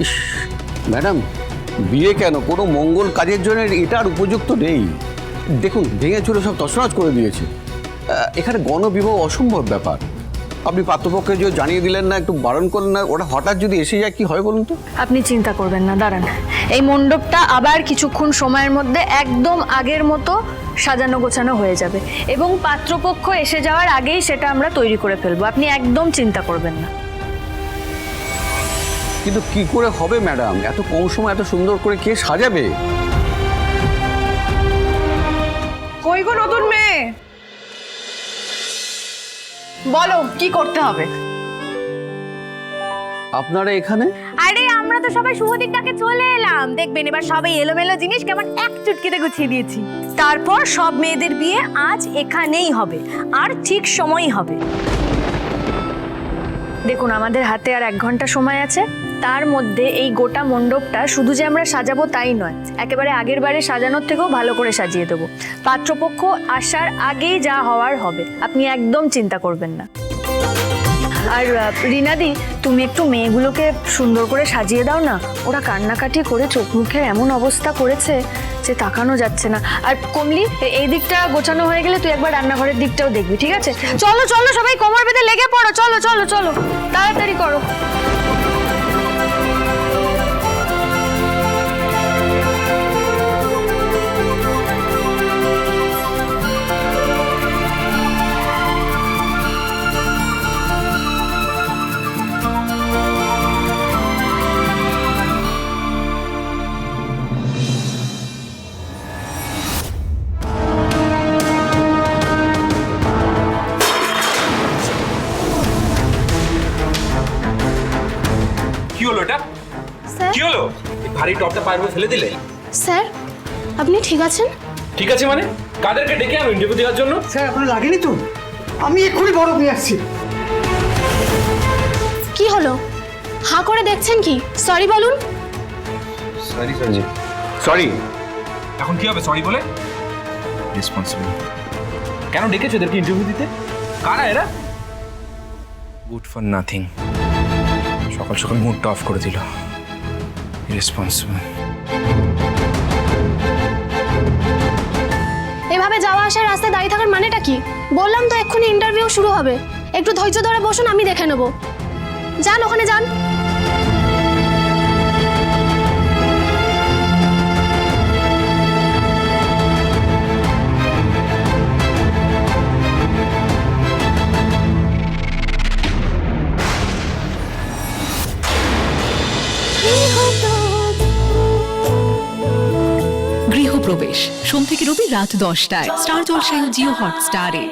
ইস madam, বিয়ে কেন, কোনো মঙ্গল কাজের জন্য এটার উপযুক্ত নেই। দেখুন ভেঙে চুরে সব তছনছ করে দিয়েছে। এখানে গণবিবাহ অসম্ভব ব্যাপার। আপনি পাত্রপক্ষে যে জানিয়ে দিলেন না, একটু বারণ করলেন না, ওটা হঠাৎ যদি এসে যায় কি হয় বলুন তো? আপনি চিন্তা করবেন না, দাঁড়ান। এই মণ্ডপটা আবার কিছুক্ষণ সময়ের মধ্যে একদম আগের মতো সাজানো গোছানো হয়ে যাবে এবং পাত্রপক্ষ এসে যাওয়ার আগেই সেটা আমরা তৈরি করে ফেলবো। আপনি একদম চিন্তা করবেন না। কিন্তু কি করে হবে ম্যাডাম, এত কম সময় এত সুন্দর করে কে সাজাবে? কই গো নতুন মেয়ে, বলো কি করতে হবে? আপনারা এখানে? আরে আমরা তো সবাই শুভদিকটাকে চলে এলাম, দেখবেন এবার সবাই এলোমেলো জিনিস কেমন এক চুটকিতে গুছিয়ে দিয়েছি। তারপর সব মেয়েদের বিয়ে আজ এখানেই হবে, আর ঠিক সময়ই হবে। দেখুন আমাদের হাতে আর 1 ঘন্টা সময় আছে। তার মধ্যে এই গোটা মণ্ডপটা শুধু যে আমরা সাজাবো তাই নয়, একেবারে আগের বারে সাজানোর থেকেও ভালো করে সাজিয়ে দেবো। পাত্রপক্ষ আসার আগেই যা হওয়ার হবে, আপনি একদম চিন্তা করবেন না। আর রিনাদি, তুমি একটু মেয়েগুলোকে সুন্দর করে সাজিয়ে দাও না। ওরা কান্নাকাটি করে চোখ মুখের এমন অবস্থা করেছে যে তাকানো যাচ্ছে না। আর কমলি, এই দিকটা গোছানো হয়ে গেলে তুই একবার রান্নাঘরের দিকটাও দেখবি, ঠিক আছে? চলো চলো সবাই কোমর বেঁধে লেগে পড়ো, চলো চলো চলো, তাড়াতাড়ি করো। কি হলো এটা? স্যার কি হলো? এই ভারী টপটা পায়ের উপর ফেলে দিলে? স্যার আপনি ঠিক আছেন? ঠিক আছে মানে? কাদেরকে ডেকে আনো ইন্টারভিউ দেওয়ার জন্য? স্যার আপনার লাগেনি তো? আমি এক্ষুনি বরফ নিয়ে আসছি। কি হলো, হাঁ করে দেখছেন কি? সরি বলুন। সরি। এখন কি হবে সরি বলে? রেসপন্সিবল। কেন ডেকেছো এদেরকে ইন্টারভিউ দিতে? কারা এরা? Good for nothing. সকাল সকাল মুডটা অফ করে দিল। রেসপন্সিবল। এভাবে যাওয়া আসার রাস্তায় দাঁড়িয়ে থাকার মানেটা কি? বললাম তো এক্ষুনি ইন্টারভিউ শুরু হবে, একটু ধৈর্য ধরে বসুন, আমি দেখে নেব। যান ওখানে যান। গৃহপ্রবেশ সোম থেকে রবি রাত 10টায় স্টার জলসায় ও জিও হটস্টারে।